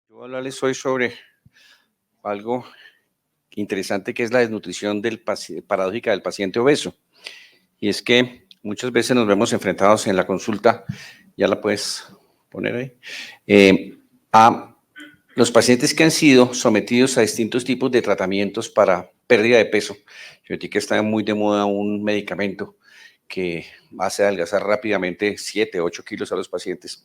Yo voy a hablarles hoy sobre algo interesante que es la desnutrición paradójica del paciente obeso. Y es que muchas veces nos vemos enfrentados en la consulta, ya la puedes poner ahí, a los pacientes que han sido sometidos a distintos tipos de tratamientos para pérdida de peso. Yo digo que está muy de moda un medicamento que hace adelgazar rápidamente 7, 8 kilos a los pacientes.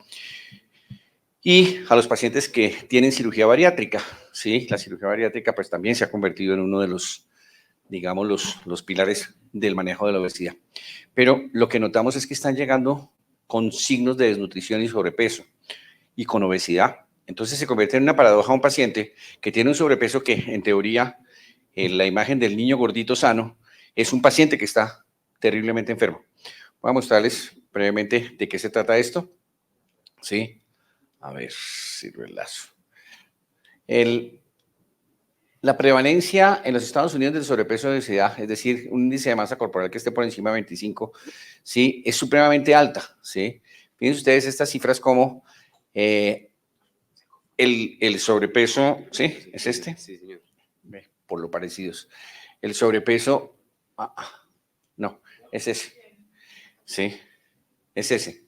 Y a los pacientes que tienen cirugía bariátrica, ¿sí? La cirugía bariátrica pues también se ha convertido en uno de los, digamos, los pilares del manejo de la obesidad. Pero lo que notamos es que están llegando con signos de desnutrición y sobrepeso y con obesidad. Entonces se convierte en una paradoja un paciente que tiene un sobrepeso que en teoría, en la imagen del niño gordito sano, es un paciente que está terriblemente enfermo. Voy a mostrarles brevemente de qué se trata esto. ¿Sí? A ver si lo enlazo. La prevalencia en los Estados Unidos del sobrepeso y obesidad, es decir, un índice de masa corporal que esté por encima de 25, ¿sí? Es supremamente alta. ¿Sí? Fíjense ustedes estas cifras como el sobrepeso, ¿sí? ¿Es este? Sí, señor. Por lo parecidos. El sobrepeso, no, es ese. Sí, es ese.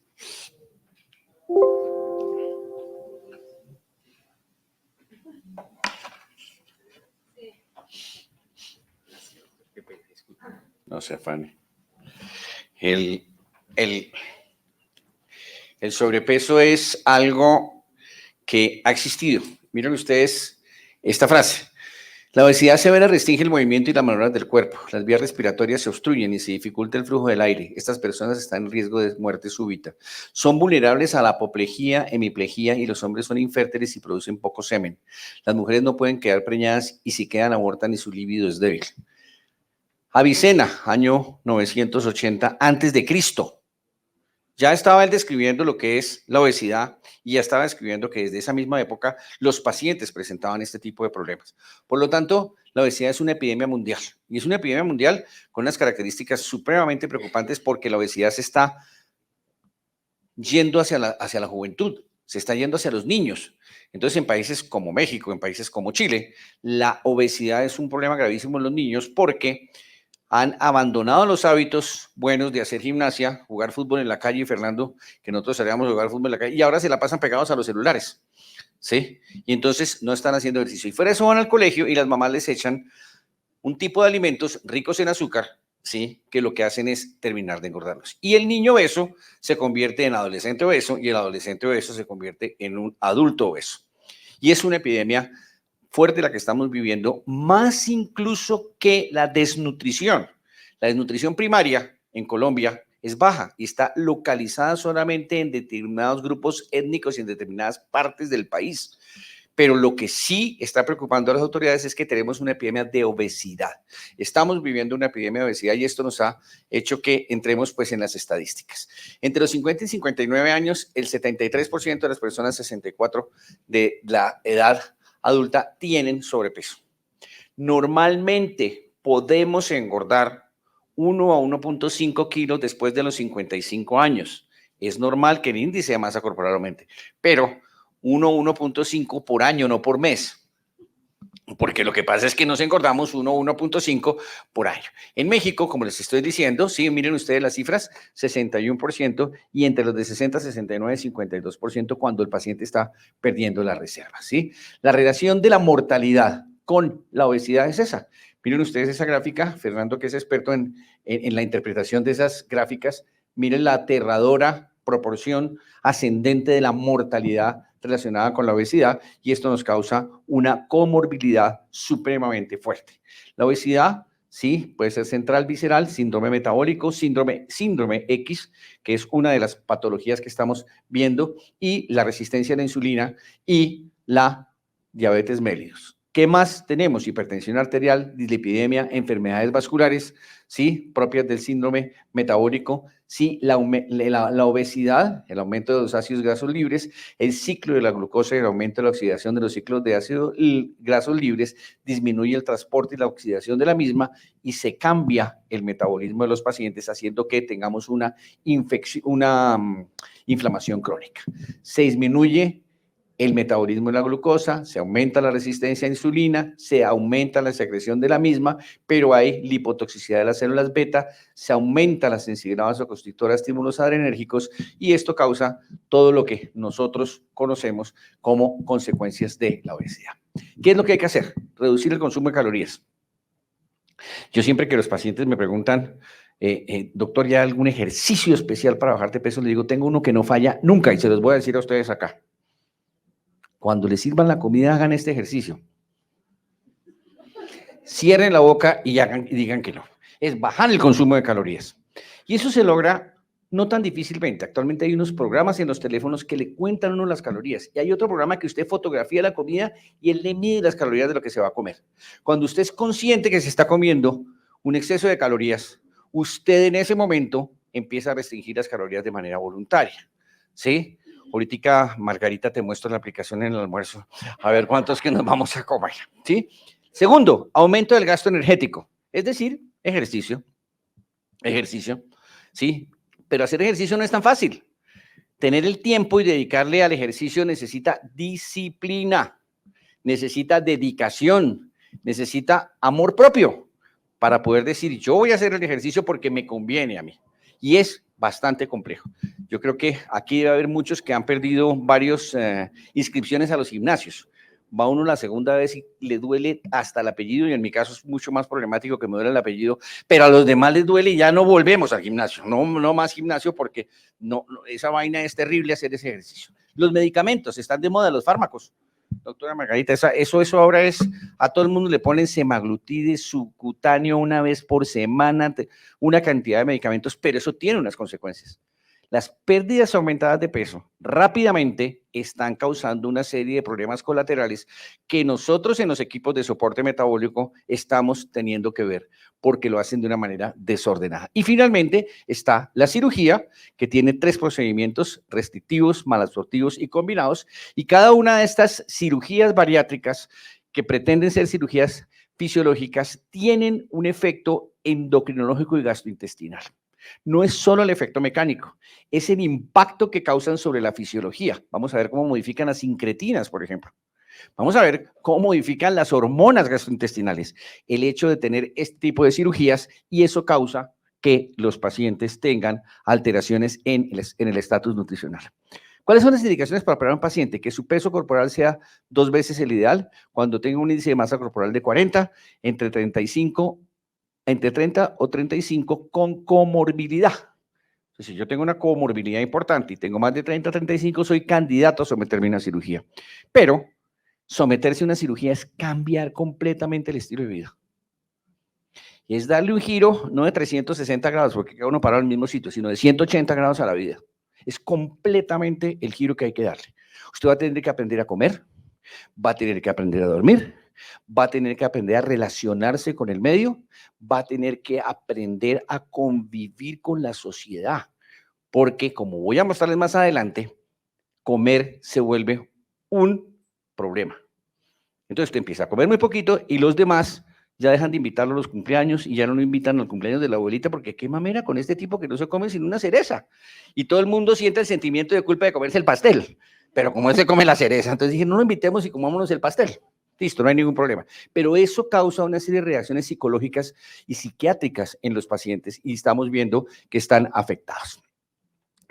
No se afane. El sobrepeso es algo que ha existido. Miren ustedes esta frase. La obesidad severa restringe el movimiento y las maniobras del cuerpo. Las vías respiratorias se obstruyen y se dificulta el flujo del aire. Estas personas están en riesgo de muerte súbita. Son vulnerables a la apoplejía, hemiplejía y los hombres son infértiles y producen poco semen. Las mujeres no pueden quedar preñadas y si quedan abortan y su libido es débil. Avicena, año 980 antes de Cristo. Ya estaba él describiendo lo que es la obesidad y ya estaba describiendo que desde esa misma época los pacientes presentaban este tipo de problemas. Por lo tanto, la obesidad es una epidemia mundial y es una epidemia mundial con unas características supremamente preocupantes porque la obesidad se está yendo hacia la juventud, se está yendo hacia los niños. Entonces, en países como México, en países como Chile, la obesidad es un problema gravísimo en los niños porque han abandonado los hábitos buenos de hacer gimnasia, jugar fútbol en la calle, Fernando, que nosotros salíamos a jugar fútbol en la calle, y ahora se la pasan pegados a los celulares, ¿sí? Y entonces no están haciendo ejercicio. Y fuera de eso van al colegio y las mamás les echan un tipo de alimentos ricos en azúcar, ¿sí? Que lo que hacen es terminar de engordarlos. Y el niño obeso se convierte en adolescente obeso y el adolescente obeso se convierte en un adulto obeso. Y es una epidemia fuerte la que estamos viviendo, más incluso que la desnutrición. La desnutrición primaria en Colombia es baja y está localizada solamente en determinados grupos étnicos y en determinadas partes del país. Pero lo que sí está preocupando a las autoridades es que tenemos una epidemia de obesidad. Estamos viviendo una epidemia de obesidad y esto nos ha hecho que entremos pues en las estadísticas. Entre los 50 y 59 años, el 73% de las personas 64 de la edad adulta tienen sobrepeso. Normalmente podemos engordar 1 a 1.5 kilos después de los 55 años. Es normal que el índice de masa corporal aumente, pero 1 a 1.5 por año, no por mes. Porque lo que pasa es que nos engordamos 1 a 1.5 por año. En México, como les estoy diciendo, sí, miren ustedes las cifras, 61% y entre los de 60, 69, 52% cuando el paciente está perdiendo la reserva, ¿sí? La relación de la mortalidad con la obesidad es esa. Miren ustedes esa gráfica, Fernando, que es experto en la interpretación de esas gráficas, miren la aterradora proporción ascendente de la mortalidad relacionada con la obesidad y esto nos causa una comorbilidad supremamente fuerte. La obesidad, sí, puede ser central visceral, síndrome metabólico, síndrome X, que es una de las patologías que estamos viendo, y la resistencia a la insulina y la diabetes mellitus. ¿Qué más tenemos? Hipertensión arterial, dislipidemia, enfermedades vasculares, ¿sí? Propias del síndrome metabólico, sí, la obesidad, el aumento de los ácidos grasos libres, el ciclo de la glucosa y el aumento de la oxidación de los ciclos de ácidos grasos libres disminuye el transporte y la oxidación de la misma y se cambia el metabolismo de los pacientes haciendo que tengamos una inflamación crónica. Se disminuye el metabolismo de la glucosa, se aumenta la resistencia a insulina, se aumenta la secreción de la misma, pero hay lipotoxicidad de las células beta, se aumenta la sensibilidad vasoconstrictora a estímulos adrenérgicos y esto causa todo lo que nosotros conocemos como consecuencias de la obesidad. ¿Qué es lo que hay que hacer? Reducir el consumo de calorías. Yo siempre que los pacientes me preguntan, doctor, ¿ya hay algún ejercicio especial para bajar de peso? Les digo, tengo uno que no falla nunca y se los voy a decir a ustedes acá. Cuando les sirvan la comida, hagan este ejercicio. Cierren la boca y digan que no. Es bajar el consumo de calorías. Y eso se logra no tan difícilmente. Actualmente hay unos programas en los teléfonos que le cuentan a uno las calorías. Y hay otro programa que usted fotografía la comida y él le mide las calorías de lo que se va a comer. Cuando usted es consciente que se está comiendo un exceso de calorías, usted en ese momento empieza a restringir las calorías de manera voluntaria. ¿Sí? Ahorita, Margarita, te muestro la aplicación en el almuerzo. A ver cuántos que nos vamos a comer, ¿sí? Segundo, aumento del gasto energético. Es decir, ejercicio, ¿sí? Pero hacer ejercicio no es tan fácil. Tener el tiempo y dedicarle al ejercicio necesita disciplina, necesita dedicación, necesita amor propio para poder decir, yo voy a hacer el ejercicio porque me conviene a mí. Y es bastante complejo. Yo creo que aquí debe haber muchos que han perdido varias inscripciones a los gimnasios. Va uno la segunda vez y le duele hasta el apellido, y en mi caso es mucho más problemático que me duele el apellido, pero a los demás les duele y ya no volvemos al gimnasio, no más gimnasio porque esa vaina es terrible hacer ese ejercicio. Los medicamentos, están de moda los fármacos. Doctora Margarita, eso ahora es, a todo el mundo le ponen semaglutide subcutáneo una vez por semana, una cantidad de medicamentos, pero eso tiene unas consecuencias. Las pérdidas aumentadas de peso rápidamente están causando una serie de problemas colaterales que nosotros en los equipos de soporte metabólico estamos teniendo que ver porque lo hacen de una manera desordenada. Y finalmente está la cirugía, que tiene 3 procedimientos restrictivos, malabsortivos y combinados, y cada una de estas cirugías bariátricas que pretenden ser cirugías fisiológicas tienen un efecto endocrinológico y gastrointestinal. No es solo el efecto mecánico, es el impacto que causan sobre la fisiología. Vamos a ver cómo modifican las incretinas, por ejemplo. Vamos a ver cómo modifican las hormonas gastrointestinales, el hecho de tener este tipo de cirugías, y eso causa que los pacientes tengan alteraciones en el estatus nutricional. ¿Cuáles son las indicaciones para operar a un paciente? Que su peso corporal sea 2 veces el ideal, cuando tenga un índice de masa corporal de 40, entre 30 o 35 con comorbilidad. Entonces, si yo tengo una comorbilidad importante y tengo más de 30 a 35, soy candidato a someterme a una cirugía. Pero someterse a una cirugía es cambiar completamente el estilo de vida. Y es darle un giro, no de 360 grados, porque cada uno para el mismo sitio, sino de 180 grados a la vida. Es completamente el giro que hay que darle. Usted va a tener que aprender a comer, va a tener que aprender a dormir, va a tener que aprender a relacionarse con el medio, va a tener que aprender a convivir con la sociedad, porque como voy a mostrarles más adelante, comer se vuelve un problema. Entonces te empieza a comer muy poquito y los demás ya dejan de invitarlo a los cumpleaños y ya no lo invitan al cumpleaños de la abuelita porque qué mamera con este tipo que no se come sin una cereza. Y todo el mundo siente el sentimiento de culpa de comerse el pastel, pero como él se come la cereza, entonces dije, no lo invitemos y comámonos el pastel. Listo, no hay ningún problema. Pero eso causa una serie de reacciones psicológicas y psiquiátricas en los pacientes y estamos viendo que están afectados.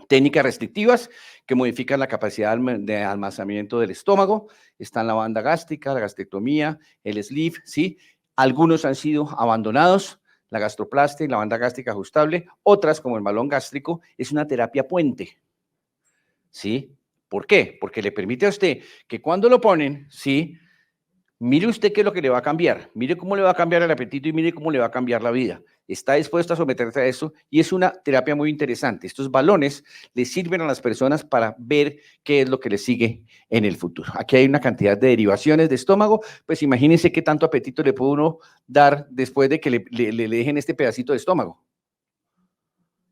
Técnicas restrictivas que modifican la capacidad de almacenamiento del estómago. Están la banda gástrica, la gastrectomía, el sleeve, ¿sí? Algunos han sido abandonados, la gastroplastia y la banda gástrica ajustable. Otras, como el balón gástrico, es una terapia puente, ¿sí? ¿Por qué? Porque le permite a usted que cuando lo ponen, ¿sí? Mire usted qué es lo que le va a cambiar, mire cómo le va a cambiar el apetito y mire cómo le va a cambiar la vida. Está dispuesto a someterse a eso y es una terapia muy interesante. Estos balones le sirven a las personas para ver qué es lo que les sigue en el futuro. Aquí hay una cantidad de derivaciones de estómago, pues imagínense qué tanto apetito le puede uno dar después de que le dejen este pedacito de estómago.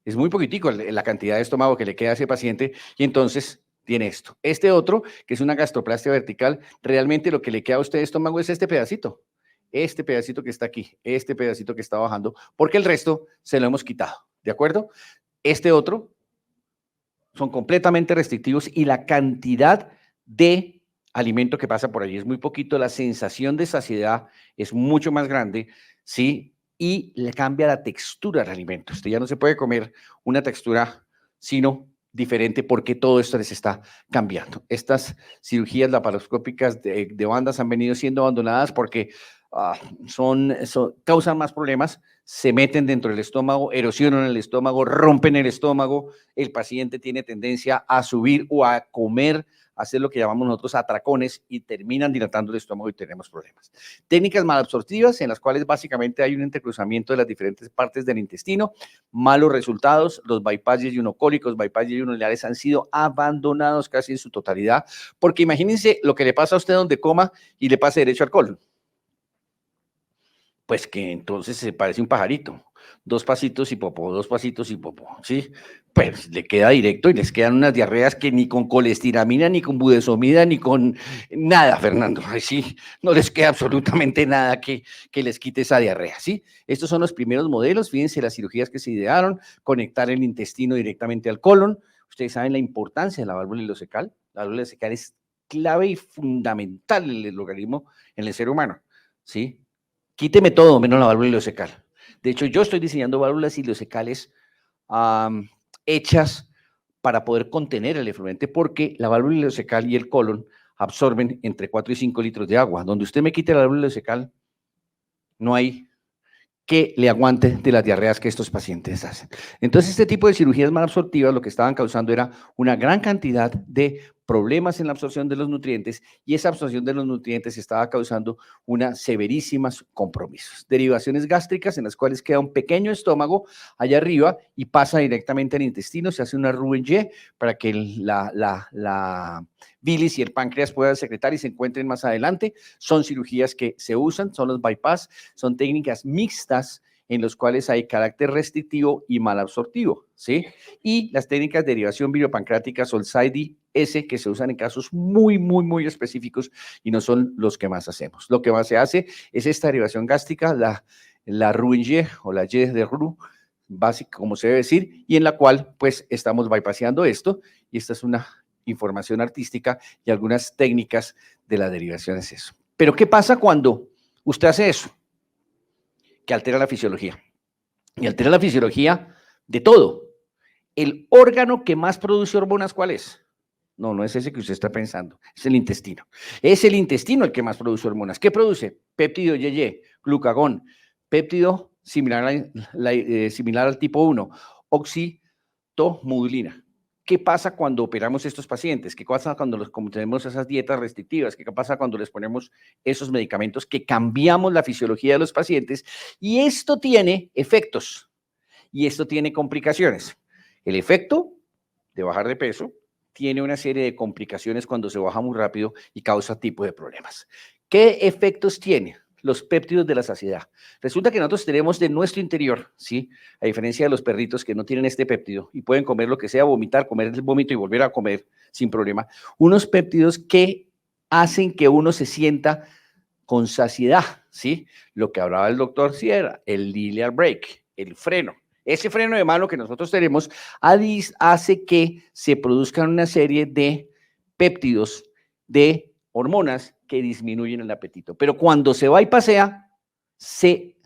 Es muy poquitico la cantidad de estómago que le queda a ese paciente y entonces tiene esto. Este otro, que es una gastroplastia vertical, realmente lo que le queda a usted de estómago es este pedacito que está aquí, este pedacito que está bajando, porque el resto se lo hemos quitado, ¿de acuerdo? Este otro son completamente restrictivos y la cantidad de alimento que pasa por allí es muy poquito, la sensación de saciedad es mucho más grande, ¿sí? Y le cambia la textura del alimento. Usted ya no se puede comer una textura sino diferente porque todo esto les está cambiando. Estas cirugías laparoscópicas de bandas han venido siendo abandonadas porque causan más problemas, se meten dentro del estómago, erosionan el estómago, rompen el estómago, el paciente tiene tendencia a subir o a comer, a hacer lo que llamamos nosotros atracones y terminan dilatando el estómago y tenemos problemas. Técnicas malabsortivas en las cuales básicamente hay un entrecruzamiento de las diferentes partes del intestino, malos resultados, los bypass yeyunocólicos, bypass yeyunolineares han sido abandonados casi en su totalidad, porque imagínense lo que le pasa a usted donde coma y le pase derecho al colon. Pues que entonces se parece un pajarito, 2 pasitos y popó, 2 pasitos y popó, ¿sí? Pues le queda directo y les quedan unas diarreas que ni con colestiramina, ni con budesomida, ni con nada, Fernando, ay, sí, no les queda absolutamente nada que les quite esa diarrea, ¿sí? Estos son los primeros modelos, fíjense las cirugías que se idearon, conectar el intestino directamente al colon, ustedes saben la importancia de la válvula ileocecal, la válvula ileocecal es clave y fundamental en el organismo, en el ser humano, ¿sí? Quíteme todo menos la válvula ileocecal. De hecho, yo estoy diseñando válvulas ileocecales hechas para poder contener el efluente porque la válvula ileocecal y el colon absorben entre 4 y 5 litros de agua. Donde usted me quite la válvula ileocecal, no hay que le aguante de las diarreas que estos pacientes hacen. Entonces, este tipo de cirugías malabsortivas lo que estaban causando era una gran cantidad de problemas en la absorción de los nutrientes y esa absorción de los nutrientes estaba causando unas severísimas compromisos. Derivaciones gástricas en las cuales queda un pequeño estómago allá arriba y pasa directamente al intestino, se hace una Roux-en-Y para que la bilis y el páncreas puedan secretar y se encuentren más adelante. Son cirugías que se usan, son los bypass, son técnicas mixtas en los cuales hay carácter restrictivo y malabsortivo, ¿sí? Y las técnicas de derivación biliopancreática son SIDE-S, que se usan en casos muy específicos y no son los que más hacemos. Lo que más se hace es esta derivación gástrica, la Roux-en-Y o la Y de Roux, básica, como se debe decir, y en la cual, pues, estamos bypaseando esto, y esta es una información artística y algunas técnicas de la derivación es eso. Pero, ¿qué pasa cuando usted hace eso? Que altera la fisiología. Y altera la fisiología de todo. El órgano que más produce hormonas, ¿cuál es? No, no es ese que usted está pensando, es el intestino. Es el intestino el que más produce hormonas. ¿Qué produce? Péptido YY, glucagón, péptido similar al tipo 1, oxitomodulina. ¿Qué pasa cuando operamos estos pacientes? ¿Qué pasa cuando tenemos esas dietas restrictivas? ¿Qué pasa cuando les ponemos esos medicamentos que cambiamos la fisiología de los pacientes? Y esto tiene efectos y esto tiene complicaciones. El efecto de bajar de peso tiene una serie de complicaciones cuando se baja muy rápido y causa tipo de problemas. ¿Qué efectos tiene? Los péptidos de la saciedad. Resulta que nosotros tenemos de nuestro interior, ¿sí? A diferencia de los perritos que no tienen este péptido y pueden comer lo que sea, vomitar, comer el vómito y volver a comer sin problema, unos péptidos que hacen que uno se sienta con saciedad, ¿sí? Lo que hablaba el doctor Sierra, el linear brake, el freno. Ese freno de mano que nosotros tenemos hace que se produzcan una serie de péptidos, de hormonas que disminuyen el apetito. Pero cuando se va y pasea, se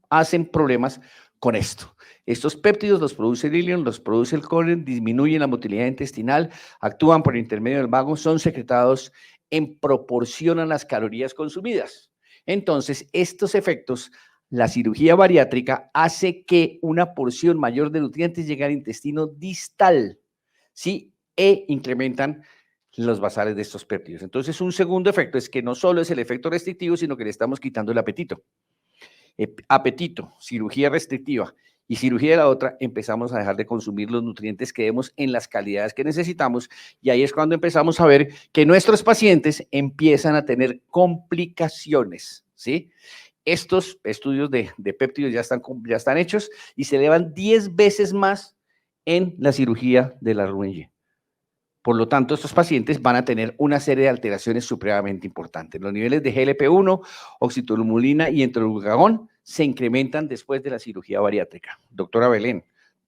hacen problemas con esto. Estos péptidos los produce el ilion, los produce el colon, disminuyen la motilidad intestinal, actúan por intermedio del vago, son secretados en proporción a las calorías consumidas. Entonces, estos efectos, la cirugía bariátrica hace que una porción mayor de nutrientes llegue al intestino distal, ¿sí? E incrementan los basales de estos péptidos. Entonces, un segundo efecto es que no solo es el efecto restrictivo, sino que le estamos quitando el apetito. Apetito, cirugía restrictiva y cirugía de la otra, empezamos a dejar de consumir los nutrientes que demos en las calidades que necesitamos y ahí es cuando empezamos a ver que nuestros pacientes empiezan a tener complicaciones, ¿sí? Estos estudios de péptidos ya están hechos y se elevan 10 veces más en la cirugía de la Roux-en-Y. Por lo tanto, estos pacientes van a tener una serie de alteraciones supremamente importantes. Los niveles de GLP-1, oxitolumulina y enteroglucagón se incrementan después de la cirugía bariátrica. Doctora Belén,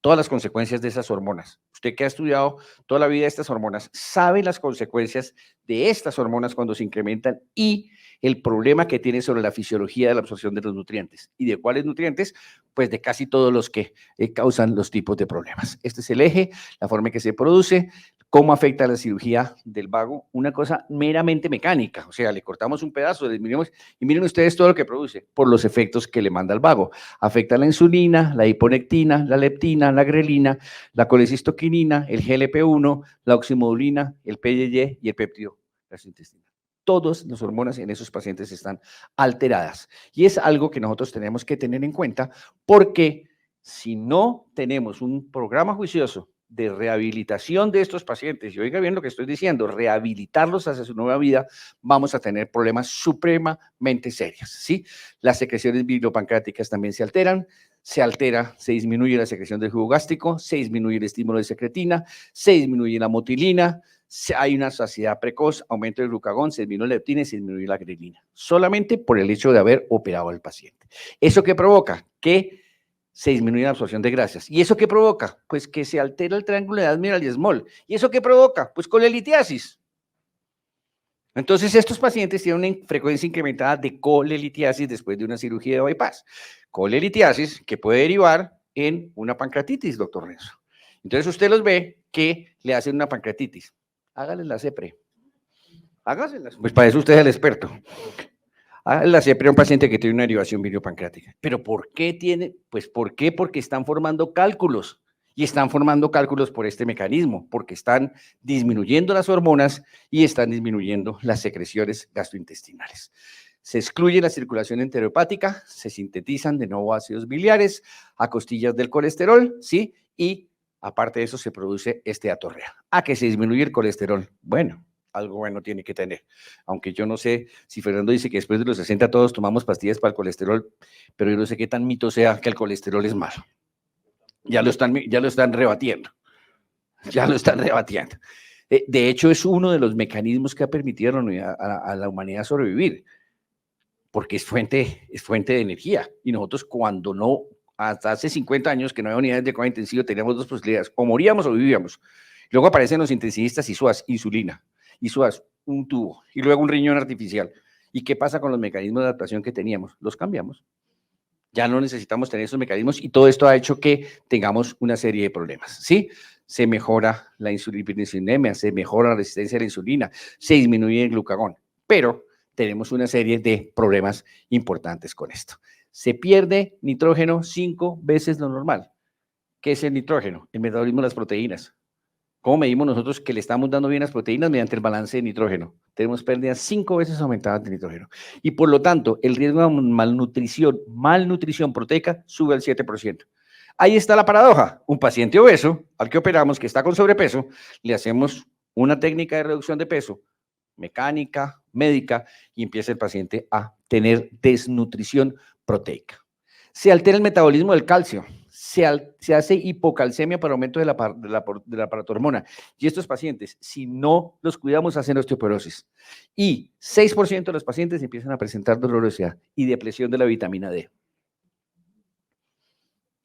todas las consecuencias de esas hormonas. Usted que ha estudiado toda la vida estas hormonas, sabe las consecuencias de estas hormonas cuando se incrementan y el problema que tiene sobre la fisiología de la absorción de los nutrientes. ¿Y de cuáles nutrientes? Pues de casi todos los que causan los tipos de problemas. Este es el eje, la forma en que se produce, cómo afecta la cirugía del vago, una cosa meramente mecánica, o sea, le cortamos un pedazo, le disminuimos, y miren ustedes todo lo que produce por los efectos que le manda al vago. Afecta la insulina, la hiponectina, la leptina, la grelina, la colecistoquinina, el GLP-1, la oximodulina, el PYY y el péptido gastrointestinal. Todas las hormonas en esos pacientes están alteradas. Y es algo que nosotros tenemos que tener en cuenta porque si no tenemos un programa juicioso de rehabilitación de estos pacientes, y oiga bien lo que estoy diciendo, rehabilitarlos hacia su nueva vida, vamos a tener problemas supremamente serios, ¿sí? Las secreciones biliropancreáticas también se alteran, se disminuye la secreción del jugo gástrico, se disminuye el estímulo de secretina, se disminuye la motilina, hay una saciedad precoz, aumento del glucagón, se disminuye la leptina y se disminuye la grelina, solamente por el hecho de haber operado al paciente. ¿Eso qué provoca? Que se disminuye la absorción de grasas. ¿Y eso qué provoca? Pues que se altera el triángulo de Admiral y Small. ¿Y eso qué provoca? Pues colelitiasis. Entonces, estos pacientes tienen una frecuencia incrementada de colelitiasis después de una cirugía de bypass. Colelitiasis que puede derivar en una pancreatitis, doctor Renzo. Entonces, usted los ve que le hacen una pancreatitis. Hágale la CEPRE. Hágasela. Pues para eso usted es el experto. La CEPRE es un paciente que tiene una derivación biliopancreática. ¿Pero por qué tiene? Pues ¿por qué? Porque están formando cálculos. Y están formando cálculos por este mecanismo, porque están disminuyendo las hormonas y están disminuyendo las secreciones gastrointestinales. Se excluye la circulación enterohepática, se sintetizan de nuevo ácidos biliares a costillas del colesterol, ¿sí? Y aparte de eso se produce esteatorrea. ¿A que se disminuye el colesterol? Bueno, algo bueno tiene que tener. Aunque yo no sé si Fernando dice que después de los 60 todos tomamos pastillas para el colesterol, pero yo no sé qué tan mito sea que el colesterol es malo. Ya lo están rebatiendo. Ya lo están rebatiendo. De hecho, es uno de los mecanismos que ha permitido a la humanidad sobrevivir, porque es fuente de energía. Y nosotros cuando no, hasta hace 50 años que no había unidades de cuidado intensivo, teníamos dos posibilidades, o moríamos o vivíamos. Luego aparecen los intensivistas ISUAS, insulina, ISUAS, un tubo, y luego un riñón artificial. ¿Y qué pasa con los mecanismos de adaptación que teníamos? Los cambiamos. Ya no necesitamos tener esos mecanismos y todo esto ha hecho que tengamos una serie de problemas, ¿sí? Se mejora la insulinemia, se mejora la resistencia a la insulina, se disminuye el glucagón, pero tenemos una serie de problemas importantes con esto. Se pierde nitrógeno 5 veces lo normal. ¿Qué es el nitrógeno? El metabolismo de las proteínas. ¿Cómo medimos nosotros que le estamos dando bien las proteínas? Mediante el balance de nitrógeno. Tenemos pérdidas 5 veces aumentadas de nitrógeno. Y por lo tanto, el riesgo de malnutrición proteica sube al 7%. Ahí está la paradoja. Un paciente obeso, al que operamos, que está con sobrepeso, le hacemos una técnica de reducción de peso, mecánica, médica, y empieza el paciente a tener desnutrición proteica. Se altera el metabolismo del calcio. Se hace hipocalcemia por aumento de la paratormona. Y estos pacientes, si no los cuidamos, hacen osteoporosis. Y 6% de los pacientes empiezan a presentar dolorosidad y depresión de la vitamina D.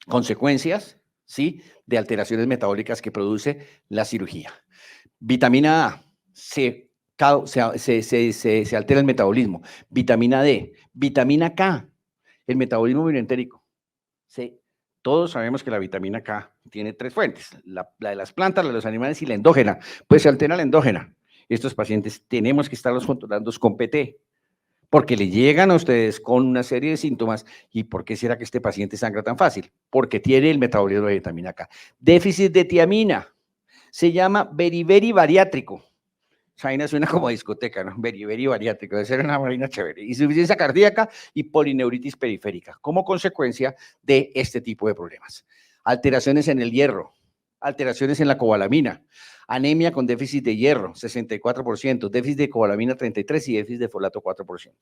Consecuencias, ¿sí?, de alteraciones metabólicas que produce la cirugía. Vitamina A, se altera el metabolismo. Vitamina D, vitamina K, el metabolismo bioentérico. Todos sabemos que la vitamina K tiene 3 fuentes, la de las plantas, la de los animales y la endógena. Pues se altera la endógena. Estos pacientes tenemos que estarlos controlando con PT, porque le llegan a ustedes con una serie de síntomas. ¿Y por qué será que este paciente sangra tan fácil? Porque tiene el metabolismo de vitamina K. Déficit de tiamina, se llama beriberi bariátrico. Vaina suena como discoteca, ¿no? Beriberi bariátrico, debe ser una vaina chévere. Insuficiencia cardíaca y polineuritis periférica, como consecuencia de este tipo de problemas. Alteraciones en el hierro, alteraciones en la cobalamina, anemia con déficit de hierro, 64%, déficit de cobalamina 33% y déficit de folato 4%.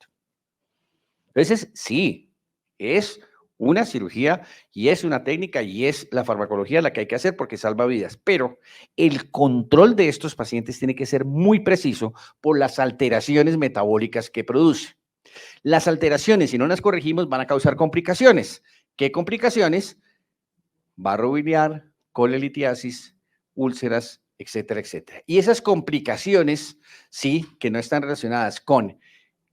Entonces, sí, es una cirugía y es una técnica y es la farmacología la que hay que hacer porque salva vidas, pero el control de estos pacientes tiene que ser muy preciso por las alteraciones metabólicas que produce. Las alteraciones, si no las corregimos, van a causar complicaciones. ¿Qué complicaciones? Barro biliar, colelitiasis, úlceras, etcétera, etcétera. Y esas complicaciones, sí, que no están relacionadas con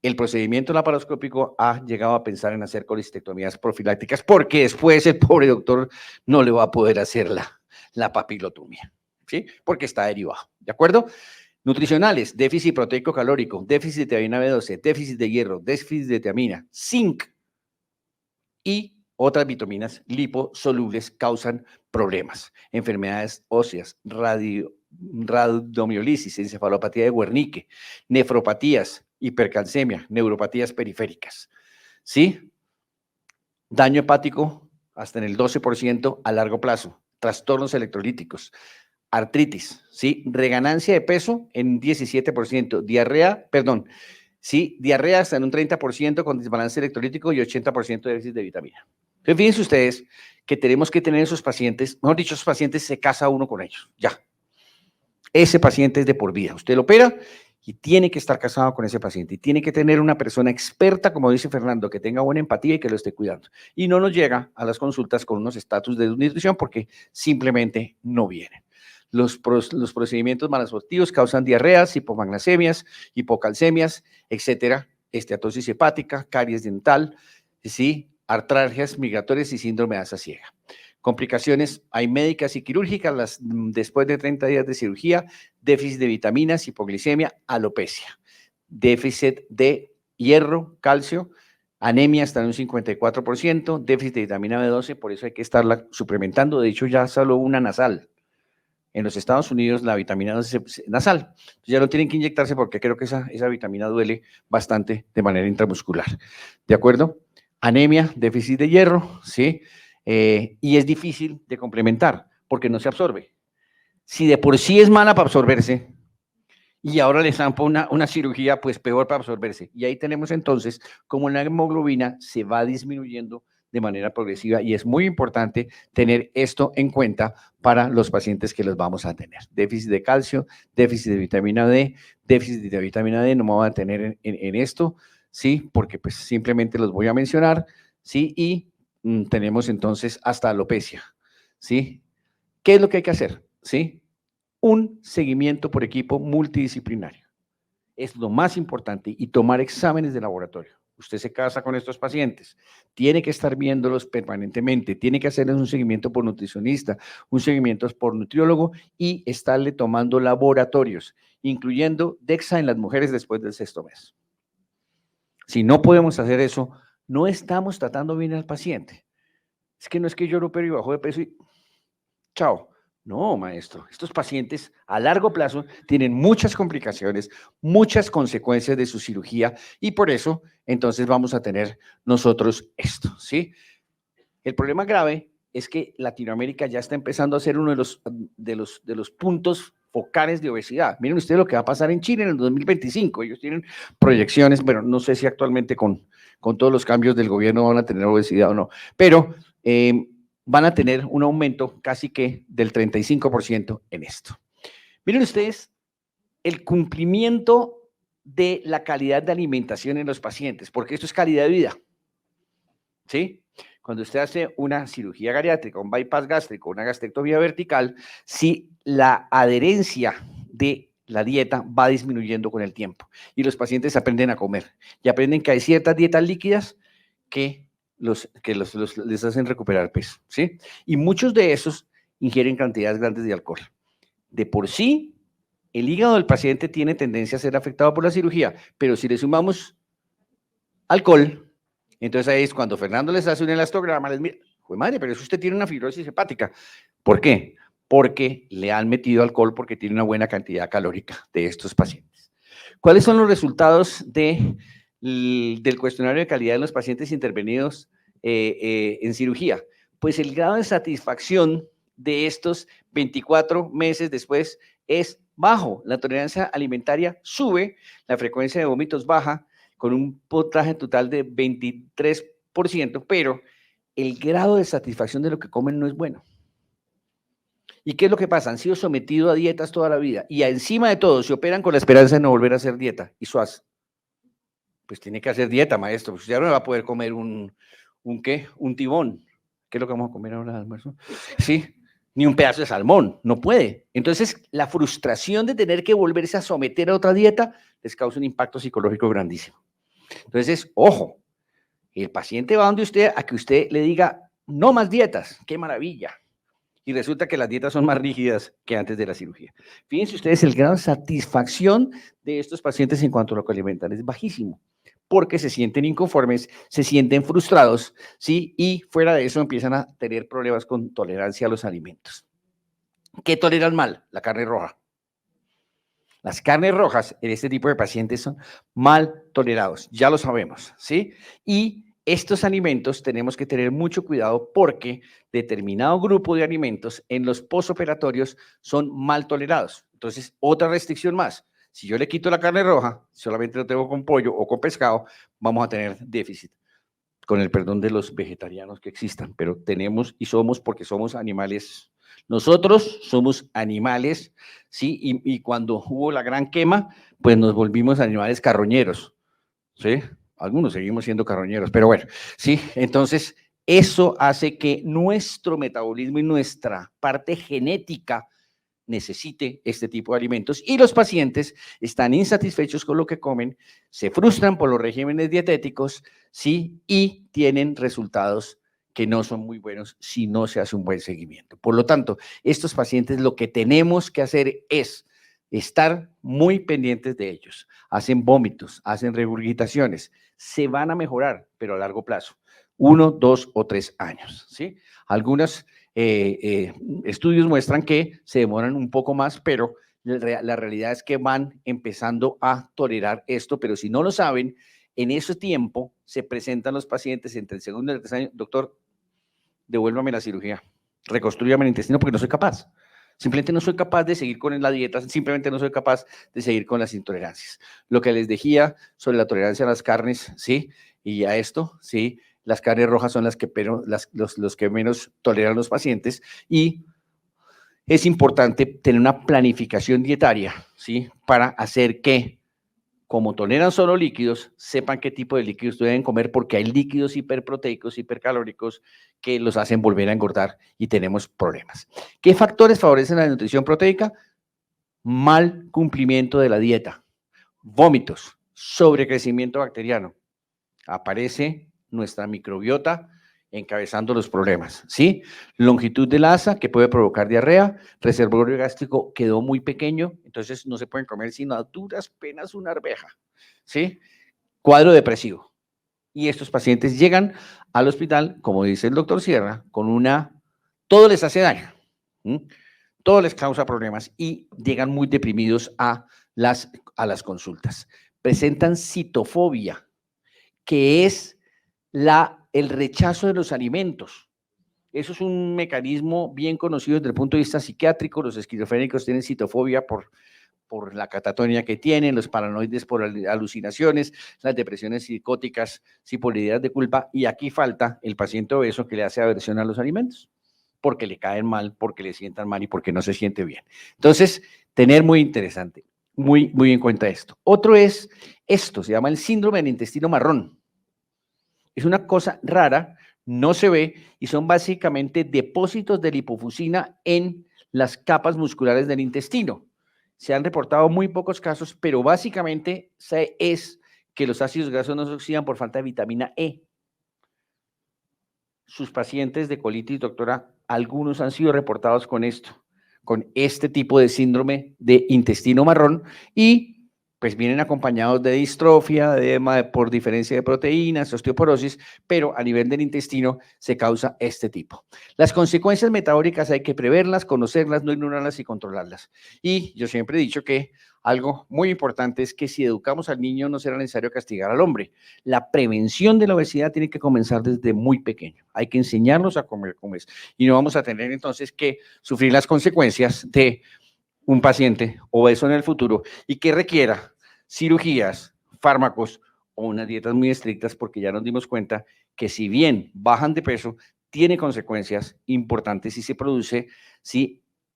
el procedimiento laparoscópico, ha llegado a pensar en hacer colistectomías profilácticas porque después el pobre doctor no le va a poder hacer la papilotomía, ¿sí? Porque está derivado, ¿de acuerdo? Nutricionales, déficit proteico calórico, déficit de vitamina B12, déficit de hierro, déficit de tiamina, zinc y otras vitaminas liposolubles causan problemas, enfermedades óseas, radiomiolisis, encefalopatía de Wernicke, nefropatías, hipercalcemia, neuropatías periféricas, ¿sí? Daño hepático hasta en el 12% a largo plazo, trastornos electrolíticos, artritis, ¿sí? Reganancia de peso en 17%, diarrea hasta en un 30% con desbalance electrolítico y 80% de déficit de vitamina. Entonces, fíjense ustedes que tenemos que tener esos pacientes, mejor dicho, esos pacientes se casa uno con ellos, ya. Ese paciente es de por vida. Usted lo opera y tiene que estar casado con ese paciente y tiene que tener una persona experta, como dice Fernando, que tenga buena empatía y que lo esté cuidando. Y no nos llega a las consultas con unos estatus de nutrición porque simplemente no vienen. Los procedimientos malasortivos causan diarreas, hipomagnesemias, hipocalcemias, etcétera, esteatosis hepática, caries dental, ¿sí? Artralgias migratorias y síndrome de asa ciega. Complicaciones hay médicas y quirúrgicas después de 30 días de cirugía, déficit de vitaminas, hipoglicemia, alopecia, déficit de hierro, calcio, anemia hasta en un 54%, déficit de vitamina B12, por eso hay que estarla suplementando. De hecho, ya solo una nasal. En los Estados Unidos la vitamina nasal. Ya no tienen que inyectarse porque creo que esa vitamina duele bastante de manera intramuscular. ¿De acuerdo? Anemia, déficit de hierro, ¿sí? Y es difícil de complementar porque no se absorbe. Si de por sí es mala para absorberse y ahora le zampa una cirugía, pues peor para absorberse. Y ahí tenemos entonces como la hemoglobina se va disminuyendo de manera progresiva y es muy importante tener esto en cuenta para los pacientes que los vamos a tener. Déficit de calcio, déficit de vitamina D, déficit de vitamina D, no me voy a tener en esto, ¿sí? Porque pues simplemente los voy a mencionar, ¿sí? Y tenemos entonces hasta alopecia, ¿sí? ¿Qué es lo que hay que hacer? ¿Sí? Un seguimiento por equipo multidisciplinario. Es lo más importante y tomar exámenes de laboratorio. Usted se casa con estos pacientes, tiene que estar viéndolos permanentemente, tiene que hacerles un seguimiento por nutricionista, un seguimiento por nutriólogo y estarle tomando laboratorios, incluyendo DEXA en las mujeres después del 6º mes. Si no podemos hacer eso, no estamos tratando bien al paciente. Es que no es que yo lo opero y bajo de peso y chao. No, maestro, estos pacientes a largo plazo tienen muchas complicaciones, muchas consecuencias de su cirugía y por eso entonces vamos a tener nosotros esto, ¿sí? El problema grave es que Latinoamérica ya está empezando a ser uno de los puntos focales de obesidad. Miren ustedes lo que va a pasar en Chile en el 2025. Ellos tienen proyecciones, pero no sé si actualmente con todos los cambios del gobierno van a tener obesidad o no, pero van a tener un aumento casi que del 35% en esto. Miren ustedes el cumplimiento de la calidad de alimentación en los pacientes, porque esto es calidad de vida, ¿sí? Cuando usted hace una cirugía bariátrica, un bypass gástrico, una gastrectomía vertical, si la adherencia de la dieta va disminuyendo con el tiempo y los pacientes aprenden a comer y aprenden que hay ciertas dietas líquidas que les hacen recuperar peso, ¿sí? Y muchos de esos ingieren cantidades grandes de alcohol. De por sí, el hígado del paciente tiene tendencia a ser afectado por la cirugía, pero si le sumamos alcohol, entonces ahí es cuando Fernando les hace un elastograma, les mira, ¡jue madre, pero eso usted tiene una fibrosis hepática! ¿Por qué? Porque le han metido alcohol porque tiene una buena cantidad calórica de estos pacientes. ¿Cuáles son los resultados del cuestionario de calidad de los pacientes intervenidos en cirugía? Pues el grado de satisfacción de estos 24 meses después es bajo. La tolerancia alimentaria sube, la frecuencia de vómitos baja, con un puntaje total de 23%, pero el grado de satisfacción de lo que comen no es bueno. ¿Y qué es lo que pasa? Han sido sometidos a dietas toda la vida y encima de todo se operan con la esperanza de no volver a hacer dieta. Y suaz, pues tiene que hacer dieta, maestro, pues ya no va a poder comer un ¿qué? Un tibón. ¿Qué es lo que vamos a comer ahora de almuerzo? Sí, ni un pedazo de salmón, no puede. Entonces, la frustración de tener que volverse a someter a otra dieta les causa un impacto psicológico grandísimo. Entonces, ojo, el paciente va donde usted a que usted le diga, no más dietas, qué maravilla. Y resulta que las dietas son más rígidas que antes de la cirugía. Fíjense ustedes, el grado de satisfacción de estos pacientes en cuanto a lo que alimentan es bajísimo, porque se sienten inconformes, se sienten frustrados, ¿sí? Y fuera de eso empiezan a tener problemas con tolerancia a los alimentos. ¿Qué toleran mal? La carne roja. Las carnes rojas en este tipo de pacientes son mal tolerados, ya lo sabemos, ¿sí? Y estos alimentos tenemos que tener mucho cuidado porque determinado grupo de alimentos en los postoperatorios son mal tolerados. Entonces, otra restricción más. Si yo le quito la carne roja, solamente lo tengo con pollo o con pescado, vamos a tener déficit, con el perdón de los vegetarianos que existan, pero tenemos y somos porque somos animales. Nosotros somos animales, ¿sí? Y cuando hubo la gran quema, pues nos volvimos animales carroñeros, ¿sí? Algunos seguimos siendo carroñeros, pero bueno, ¿sí? Entonces, eso hace que nuestro metabolismo y nuestra parte genética necesite este tipo de alimentos y los pacientes están insatisfechos con lo que comen, se frustran por los regímenes dietéticos, ¿sí? Y tienen resultados que no son muy buenos si no se hace un buen seguimiento. Por lo tanto, estos pacientes lo que tenemos que hacer es estar muy pendientes de ellos. Hacen vómitos, hacen regurgitaciones, se van a mejorar, pero a largo plazo, 1, 2 o 3 años, ¿sí? Algunas estudios muestran que se demoran un poco más, pero la realidad es que van empezando a tolerar esto, pero si no lo saben, en ese tiempo se presentan los pacientes entre el segundo y el tercer año, doctor, devuélvame la cirugía, reconstrúyame el intestino porque no soy capaz. Simplemente no soy capaz de seguir con la dieta, simplemente no soy capaz de seguir con las intolerancias. Lo que les decía sobre la tolerancia a las carnes, ¿sí? Y a esto, ¿sí? Las carnes rojas son las que, pero, los que menos toleran los pacientes y es importante tener una planificación dietaria, ¿sí? Para hacer que, como toleran solo líquidos, sepan qué tipo de líquidos deben comer porque hay líquidos hiperproteicos, hipercalóricos que los hacen volver a engordar y tenemos problemas. ¿Qué factores favorecen la nutrición proteica? Mal cumplimiento de la dieta, vómitos, sobrecrecimiento bacteriano. Aparece nuestra microbiota encabezando los problemas, ¿sí? Longitud del asa que puede provocar diarrea, reservorio gástrico quedó muy pequeño, entonces no se pueden comer sino a duras penas una arveja, ¿sí? Cuadro depresivo. Y estos pacientes llegan al hospital, como dice el doctor Sierra, con todo les hace daño, ¿sí? Todo les causa problemas y llegan muy deprimidos a las consultas. Presentan citofobia, que es el rechazo de los alimentos. Eso es un mecanismo bien conocido desde el punto de vista psiquiátrico. Los esquizofrénicos tienen citofobia por la catatonia que tienen, los paranoides por alucinaciones, las depresiones psicóticas, sí, por ideas de culpa. Y aquí falta el paciente obeso que le hace aversión a los alimentos, porque le caen mal, porque le sientan mal y porque no se siente bien. Entonces, tener muy interesante, muy en cuenta esto. Otro es esto, se llama el síndrome del intestino marrón. Es una cosa rara, no se ve y son básicamente depósitos de lipofusina en las capas musculares del intestino. Se han reportado muy pocos casos, pero básicamente es que los ácidos grasos no se oxidan por falta de vitamina E. Sus pacientes de colitis, doctora, algunos han sido reportados con esto, con este tipo de síndrome de intestino marrón y pues vienen acompañados de distrofia, de edema por diferencia de proteínas, osteoporosis, pero a nivel del intestino se causa este tipo. Las consecuencias metabólicas hay que preverlas, conocerlas, no ignorarlas y controlarlas. Y yo siempre he dicho que algo muy importante es que si educamos al niño no será necesario castigar al hombre. La prevención de la obesidad tiene que comenzar desde muy pequeño. Hay que enseñarlos a comer como es. Y no vamos a tener entonces que sufrir las consecuencias de un paciente obeso en el futuro y que requiera cirugías, fármacos o unas dietas muy estrictas, porque ya nos dimos cuenta que si bien bajan de peso, tiene consecuencias importantes y se produce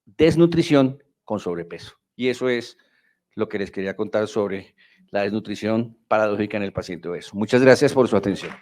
desnutrición con sobrepeso. Y eso es lo que les quería contar sobre la desnutrición paradójica en el paciente obeso. Muchas gracias por su atención.